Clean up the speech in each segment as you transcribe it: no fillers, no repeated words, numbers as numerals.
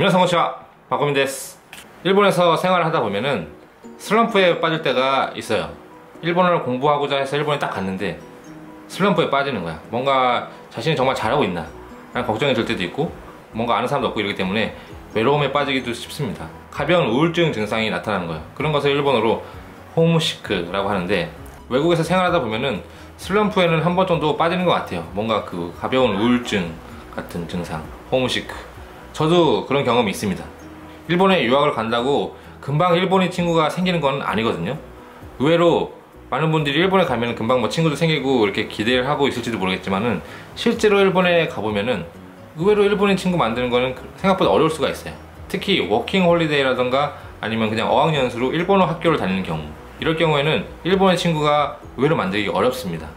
皆さんこんにちは、박고민です. 일본에서 생활을 하다 보면은 슬럼프에 빠질 때가 있어요. 일본어를 공부하고자 해서 일본에 딱 갔는데 슬럼프에 빠지는 거야. 뭔가 자신이 정말 잘하고 있나 라는 걱정이 들 때도 있고, 뭔가 아는 사람도 없고 이러기 때문에 외로움에 빠지기도 쉽습니다. 가벼운 우울증 증상이 나타나는 거예요. 그런 것을 일본어로 홈시크라고 하는데, 외국에서 생활하다 보면은 슬럼프에는 한 번 정도 빠지는 것 같아요. 뭔가 그 가벼운 우울증 같은 증상, 홈시크. 저도 그런 경험이 있습니다. 일본에 유학을 간다고 금방 일본인 친구가 생기는 건 아니거든요. 의외로 많은 분들이 일본에 가면 금방 뭐 친구도 생기고 이렇게 기대를 하고 있을지도 모르겠지만은, 실제로 일본에 가보면은 의외로 일본인 친구 만드는 거는 생각보다 어려울 수가 있어요. 특히 워킹 홀리데이라던가 아니면 그냥 어학연수로 일본어 학교를 다니는 경우, 이럴 경우에는 일본의 친구가 의외로 만들기 어렵습니다.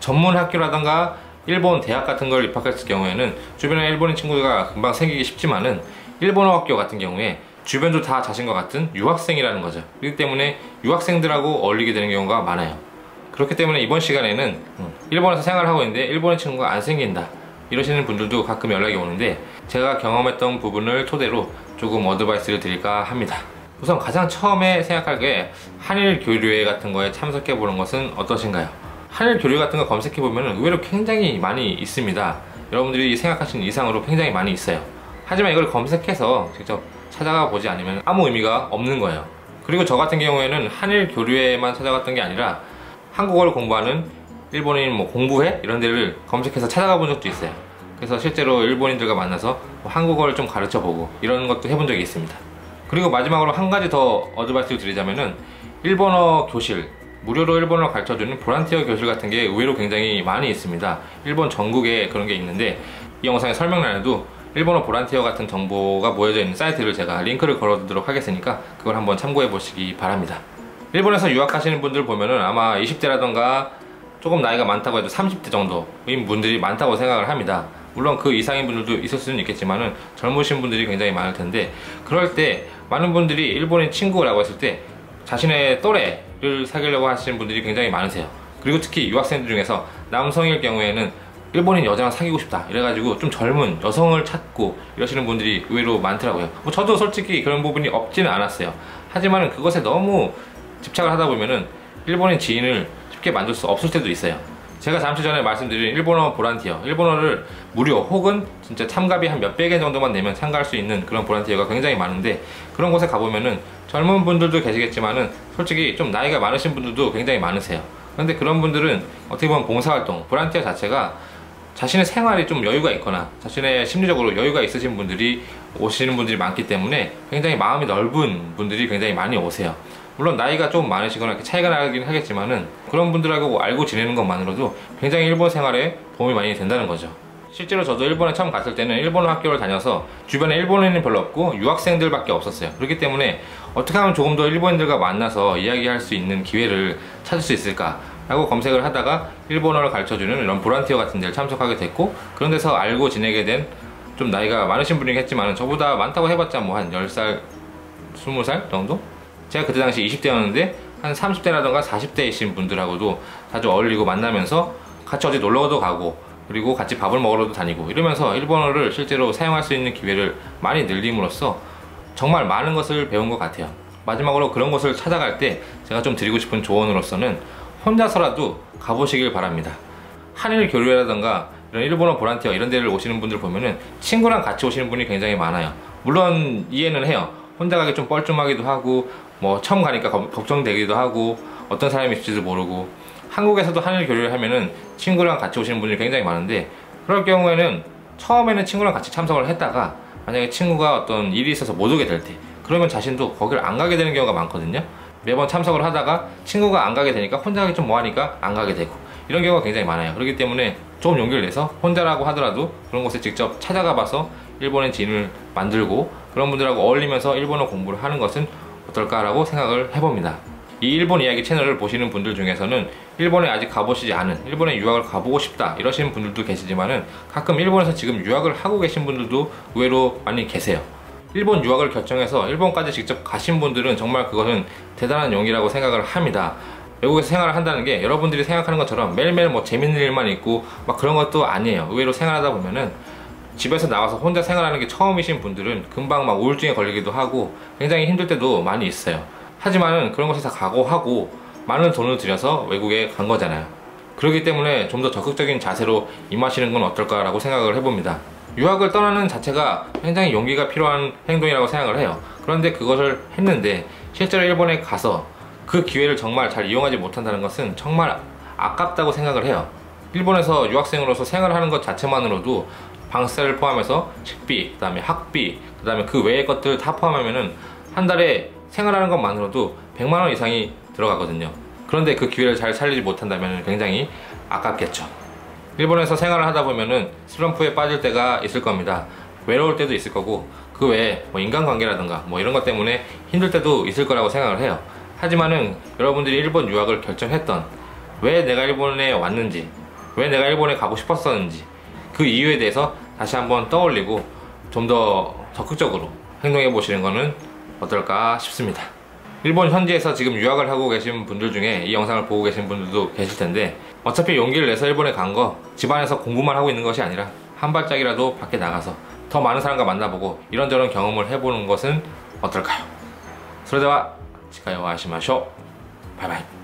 전문 학교라던가 일본 대학 같은 걸 입학했을 경우에는 주변에 일본인 친구가 금방 생기기 쉽지만은, 일본어 학교 같은 경우에 주변도 다 자신과 같은 유학생이라는 거죠. 그렇기 때문에 유학생들하고 어울리게 되는 경우가 많아요. 그렇기 때문에 이번 시간에는 일본에서 생활을 하고 있는데 일본인 친구가 안 생긴다 이러시는 분들도 가끔 연락이 오는데, 제가 경험했던 부분을 토대로 조금 어드바이스를 드릴까 합니다. 우선 가장 처음에 생각할 게 한일 교류회 같은 거에 참석해 보는 것은 어떠신가요? 한일 교류 같은 거 검색해 보면 의외로 굉장히 많이 있습니다. 여러분들이 생각하시는 이상으로 굉장히 많이 있어요. 하지만 이걸 검색해서 직접 찾아가 보지 않으면 아무 의미가 없는 거예요. 그리고 저 같은 경우에는 한일 교류회만 찾아갔던 게 아니라 한국어를 공부하는 일본인 공부회 이런 데를 검색해서 찾아가 본 적도 있어요. 그래서 실제로 일본인들과 만나서 한국어를 좀 가르쳐 보고 이런 것도 해본 적이 있습니다. 그리고 마지막으로 한 가지 더 어드바이스를 드리자면은, 일본어 교실, 무료로 일본어를 가르쳐주는 보란티어 교실 같은 게 의외로 굉장히 많이 있습니다. 일본 전국에 그런 게 있는데, 이 영상의 설명란에도 일본어 보란티어 같은 정보가 모여져 있는 사이트를 제가 링크를 걸어두도록 하겠으니까 그걸 한번 참고해 보시기 바랍니다. 일본에서 유학 가시는 분들 보면은 아마 20대라던가 조금 나이가 많다고 해도 30대 정도인 분들이 많다고 생각을 합니다. 물론 그 이상인 분들도 있을 수는 있겠지만은 젊으신 분들이 굉장히 많을 텐데, 그럴 때 많은 분들이 일본인 친구라고 했을 때 자신의 또래를 사귀려고 하시는 분들이 굉장히 많으세요. 그리고 특히 유학생들 중에서 남성일 경우에는 일본인 여자랑 사귀고 싶다 이래가지고 좀 젊은 여성을 찾고 이러시는 분들이 의외로 많더라고요. 저도 솔직히 그런 부분이 없지는 않았어요. 하지만 그것에 너무 집착을 하다 보면은 일본인 지인을 쉽게 만들 수 없을 때도 있어요. 제가 잠시 전에 말씀드린 일본어 보란티어, 일본어를 무료 혹은 진짜 참가비 한 몇백 엔 정도만 내면 참가할 수 있는 그런 보란티어가 굉장히 많은데, 그런 곳에 가보면은 젊은 분들도 계시겠지만은 솔직히 좀 나이가 많으신 분들도 굉장히 많으세요. 그런데 그런 분들은 어떻게 보면 봉사활동, 보란티어 자체가 자신의 생활이 좀 여유가 있거나 자신의 심리적으로 여유가 있으신 분들이 오시는 분들이 많기 때문에 굉장히 마음이 넓은 분들이 굉장히 많이 오세요. 물론 나이가 좀 많으시거나 이렇게 차이가 나긴 하겠지만은, 그런 분들하고 알고 지내는 것만으로도 굉장히 일본 생활에 도움이 많이 된다는 거죠. 실제로 저도 일본에 처음 갔을 때는 일본어 학교를 다녀서 주변에 일본인이 별로 없고 유학생들밖에 없었어요. 그렇기 때문에 어떻게 하면 조금 더 일본인들과 만나서 이야기할 수 있는 기회를 찾을 수 있을까 라고 검색을 하다가 일본어를 가르쳐주는 이런 보란티어 같은 데를 참석하게 됐고, 그런 데서 알고 지내게 된 좀 나이가 많으신 분이긴 했지만, 저보다 많다고 해봤자 한 10살, 20살 정도? 제가 그때 당시 20대였는데 한 30대라던가 40대이신 분들하고도 자주 어울리고 만나면서 같이 어디 놀러도 가고, 그리고 같이 밥을 먹으러도 다니고 이러면서 일본어를 실제로 사용할 수 있는 기회를 많이 늘림으로써 정말 많은 것을 배운 것 같아요. 마지막으로 그런 곳을 찾아갈 때 제가 좀 드리고 싶은 조언으로서는 혼자서라도 가보시길 바랍니다. 한일 교류회라던가 이런 일본어 보란티어 이런 데를 오시는 분들 보면은 친구랑 같이 오시는 분이 굉장히 많아요. 물론 이해는 해요. 혼자 가기 좀 뻘쭘하기도 하고, 처음 가니까 걱정되기도 하고, 어떤 사람이 있을지도 모르고. 한국에서도 한일 교류를 하면은 친구랑 같이 오시는 분들이 굉장히 많은데, 그럴 경우에는 처음에는 친구랑 같이 참석을 했다가 만약에 친구가 어떤 일이 있어서 못 오게 될 때, 그러면 자신도 거기를 안 가게 되는 경우가 많거든요. 매번 참석을 하다가 친구가 안 가게 되니까 혼자 가기 좀 뭐하니까 안 가게 되고, 이런 경우가 굉장히 많아요. 그렇기 때문에 좀 용기를 내서 혼자라고 하더라도 그런 곳에 직접 찾아가 봐서 일본의 지인을 만들고 그런 분들하고 어울리면서 일본어 공부를 하는 것은 어떨까라고 생각을 해봅니다. 이 일본 이야기 채널을 보시는 분들 중에서는 일본에 아직 가보시지 않은, 일본에 유학을 가보고 싶다 이러시는 분들도 계시지만은, 가끔 일본에서 지금 유학을 하고 계신 분들도 의외로 많이 계세요. 일본 유학을 결정해서 일본까지 직접 가신 분들은 정말 그것은 대단한 용기라고 생각을 합니다. 외국에서 생활을 한다는 게 여러분들이 생각하는 것처럼 매일매일 재밌는 일만 있고 그런 것도 아니에요. 의외로 생활하다 보면은 집에서 나와서 혼자 생활하는 게 처음이신 분들은 금방 막 우울증에 걸리기도 하고 굉장히 힘들 때도 많이 있어요. 하지만은 그런 것을 다 각오하고 많은 돈을 들여서 외국에 간 거잖아요. 그렇기 때문에 좀 더 적극적인 자세로 임하시는 건 어떨까라고 생각을 해봅니다. 유학을 떠나는 자체가 굉장히 용기가 필요한 행동이라고 생각을 해요. 그런데 그것을 했는데 실제로 일본에 가서 그 기회를 정말 잘 이용하지 못한다는 것은 정말 아깝다고 생각을 해요. 일본에서 유학생으로서 생활하는 것 자체만으로도 방세를 포함해서 식비, 그 다음에 학비, 그 다음에 그 외의 것들 다 포함하면은 한 달에 생활하는 것만으로도 100만원 이상이 들어가거든요. 그런데 그 기회를 잘 살리지 못한다면 굉장히 아깝겠죠. 일본에서 생활을 하다 보면은 슬럼프에 빠질 때가 있을 겁니다. 외로울 때도 있을 거고, 그 외에 뭐 인간관계라든가 뭐 이런 것 때문에 힘들 때도 있을 거라고 생각을 해요. 하지만은 여러분들이 일본 유학을 결정했던, 왜 내가 일본에 왔는지, 왜 내가 일본에 가고 싶었었는지, 그 이유에 대해서 다시 한번 떠올리고 좀 더 적극적으로 행동해 보시는 거는 어떨까 싶습니다. 일본 현지에서 지금 유학을 하고 계신 분들 중에 이 영상을 보고 계신 분들도 계실 텐데, 어차피 용기를 내서 일본에 간 거 집안에서 공부만 하고 있는 것이 아니라 한 발짝이라도 밖에 나가서 더 많은 사람과 만나보고 이런저런 경험을 해보는 것은 어떨까요? それでは次回お会いしましょう。バイバイ。